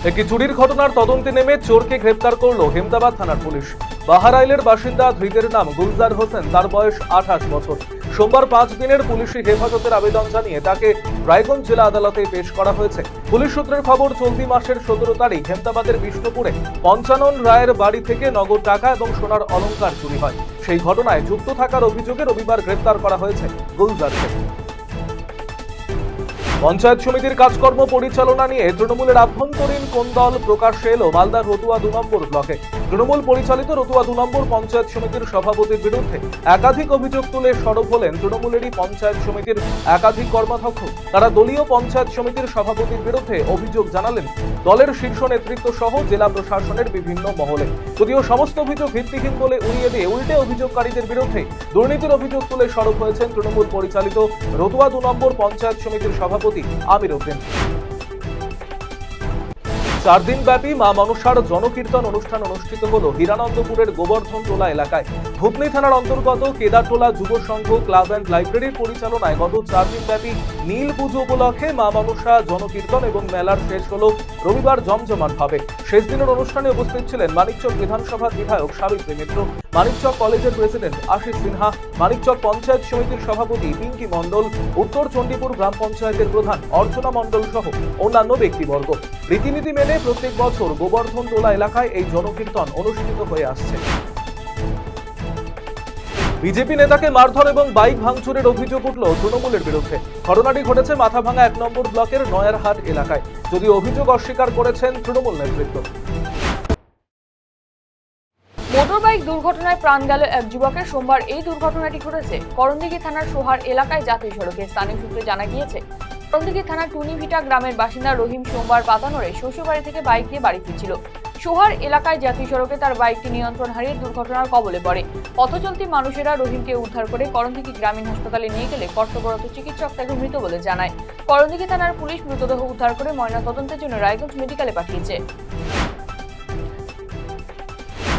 একটি চুরির ঘটনার তদন্তে নেমে চোরকে গ্রেপ্তার করলো হেমদাবাদ থানার পুলিশ। বাহারাইলের বাসিন্দা ধৃতের নাম গুলজার হোসেন, তার বয়স 28 বছর। সোমবার 5 দিনের পুলিশি হেফাজতের আবেদন জানিয়ে তাকে রায়গঞ্জ জেলা আদালতে পেশ করা হয়েছে। পুলিশ সূত্রের খবর, চলতি মাসের 17 তারিখ হেমদাবাদের বিষ্ণুপুরে পঞ্চানন রায়ের বাড়ি থেকে নগদ টাকা এবং সোনার অলংকার চুরি হয়। সেই ঘটনায় যুক্ত থাকার অভিযোগে রবিবার গ্রেপ্তার করা হয়েছে গুলজারকে। পঞ্চায়েত সমিতির কাজকর্ম পরিচালনা নিয়ে তৃণমূলের আভ্যন্তরীণ কোন্দল প্রকাশ্যে এলো মালদার রতুয়া 2 নম্বর ব্লকে। তৃণমূল পরিচালিত রতুয়া 2 নম্বর পঞ্চায়েত সমিতির সভাপতির বিরুদ্ধে একাধিক অভিযোগ তুলে সরব হলেন তৃণমূলেরই পঞ্চায়েত সমিতির একাধিক কর্মাধ্যক্ষ। তারা দলীয় পঞ্চায়েত সমিতির সভাপতির বিরুদ্ধে অভিযোগ জানালেন দলের শীর্ষ নেতৃত্ব সহ জেলা প্রশাসনের বিভিন্ন মহলে। যদিও সমস্ত অভিযোগ ভিত্তিহীন বলে উড়িয়ে দিয়ে উল্টে অভিযোগকারীদের বিরুদ্ধে দুর্নীতির অভিযোগ তুলে সরব হয়েছেন তৃণমূল পরিচালিত রতুয়া 2 নম্বর পঞ্চায়েত সমিতির সভাপতি আমির উদ্দিন। 4 দিন ব্যাপী মা মনসার জনকীর্তন অনুষ্ঠান অনুষ্ঠিত হলো হিরানন্দপুরের গোবর্ধন টোলা এলাকায়। ভুতনি থানার অন্তর্গত কেদারটোলা যুব সংঘ ক্লাব অ্যান্ড লাইব্রেরির পরিচালনায় গত 4 দিন ব্যাপী নীল পুজো উপলক্ষে মা মনসা জনকীর্তন এবং মেলার শেষ হলো রবিবার জমজমাটভাবে। শেষ দিনের অনুষ্ঠানে উপস্থিত ছিলেন মানিকচক বিধানসভার বিধায়ক সাবিত্রী মিত্র, মানিকচক কলেজের প্রেসিডেন্ট আশিস সিনহা, মানিকচক পঞ্চায়েত সমিতির সভাপতি পিঙ্কি মণ্ডল, উত্তর চণ্ডীপুর গ্রাম পঞ্চায়েতের প্রধান অর্চনা মণ্ডল সহ অন্যান্য ব্যক্তিবর্গ। রীতিনীতি মেনে প্রত্যেক বছর গোবর্ধন টোলা এলাকায় এই জনকীর্তন অনুষ্ঠিত হয়ে আসছে। বিজেপি নেতাকে মারধর এবং বাইক ভাঙচুরের অভিযোগ উঠল তৃণমূলের বিরুদ্ধে। ঘটনাটি ঘটেছে মাথাভাঙা 1 নম্বর ব্লকের নয়ারহাট এলাকায়। যদিও অভিযোগ অস্বীকার করেছেন তৃণমূল নেতৃত্ব। মোটরবাইক দুর্ঘটনায় প্রাণ গেল এক যুবকের। সোমবার এই দুর্ঘটনাটি ঘটেছে করণদিঘি থানার সোহার এলাকায় জাতীয় সড়কে। স্থানীয় সূত্রে জানা গিয়েছে, করণদিঘি থানার টুনিভিটা গ্রামের বাসিন্দা রহিম সোমবার পাতানোরে শ্বশুরবাড়ি থেকে বাইক নিয়ে বাড়ি ফিরছিল। সোহার এলাকায় জাতীয় সড়কে তার বাইকটি নিয়ন্ত্রণ হারিয়ে দুর্ঘটনার কবলে পড়ে। পথচলতি মানুষেরা রহিমকে উদ্ধার করে করণদিঘি গ্রামীণ হাসপাতালে নিয়ে গেলে কর্তব্যরত চিকিৎসক তাকে মৃত বলে জানায়। করণদিঘি থানার পুলিশ মৃতদেহ উদ্ধার করে ময়নাতদন্তের জন্য রায়গঞ্জ মেডিকেলে পাঠিয়েছে।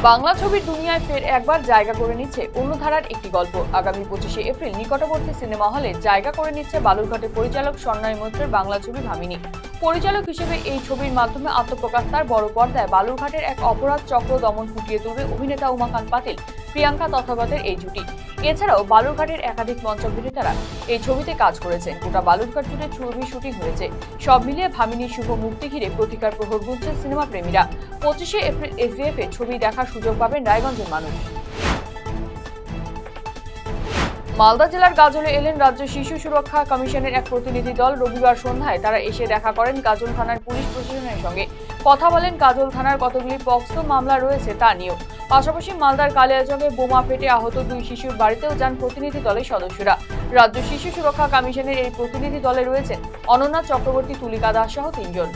বাংলা ছবির দুনিয়ায় ফের একবার জায়গা করে নিচ্ছে অন্য ধারার একটি গল্প। আগামী 25শে এপ্রিল নিকটবর্তী সিনেমা হলে জায়গা করে নিচ্ছে বালুরঘাটের পরিচালক সন্নয় মৈত্রের বাংলা ছবি ভামিনী। পরিচালক হিসেবে এই ছবির মাধ্যমে আত্মপ্রকাশ তার। বড় পর্দায় বালুরঘাটের এক অপরাধ চক্র দমন ফুটিয়ে তুলবে অভিনেতা উমাকান্ত পাতিল, প্রিয়াঙ্কা তথাগতের এই জুটি। এছাড়াও বালুরঘাটের একাধিক মঞ্চাভিনেতারা এই ছবিতে কাজ করেছেন। গোটা বালুরঘাট জুড়ে ছবি শুটিং হয়েছে। সব মিলিয়ে ভামিনীর শুভ মুক্তি ঘিরে প্রতিকার প্রহর গুনছেন সিনেমা প্রেমীরা। 25শে এপ্রিল SVF এ ছবি দেখার সুযোগ পাবেন রায়গঞ্জের মানুষ। মালদা জেলার গাজলে এলেন রাজ্য শিশু সুরক্ষা কমিশনের এক প্রতিনিধি দল। রবিবার সন্ধ্যায় তারা এসে দেখা করেন গাজল থানার পুলিশ প্রশাসনের সঙ্গে। কথা বলেন গাজল থানার কতগুলি পক্সো মামলা রয়েছে তা নিয়েও। পাশাপাশি মালদার কালিয়াচকে বোমা ফেটে আহত 2 শিশুর বাড়িতেও যান প্রতিনিধি দলের সদস্যরা। রাজ্য শিশু সুরক্ষা কমিশনের এই প্রতিনিধি দলে রয়েছেন অনন্যা চক্রবর্তী, তুলিকা দাস সহ 3 জন।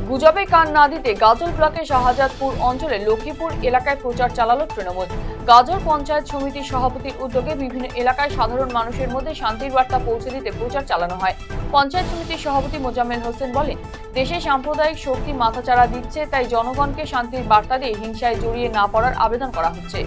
গুজবে কান না দিতে গাজল ব্লকের শাহজাদপুর অঞ্চলে লক্ষ্মীপুর এলাকায় প্রচার চালালো তৃণমূল। গাজল পঞ্চায়েত সমিতির সভাপতির উদ্যোগে বিভিন্ন এলাকায় সাধারণ মানুষের মধ্যে শান্তির বার্তা পৌঁছে দিতে প্রচার চালানো হয়। পঞ্চায়েত সমিতির সভাপতি মোজাম্মেল হোসেন বলেন, দেশে সাম্প্রদায়িক শক্তি মাথাচাড়া দিচ্ছে, তাই জনগণকে শান্তির বার্তা দিয়ে হিংসায় জড়িয়ে না পড়ার আবেদন করা হচ্ছে।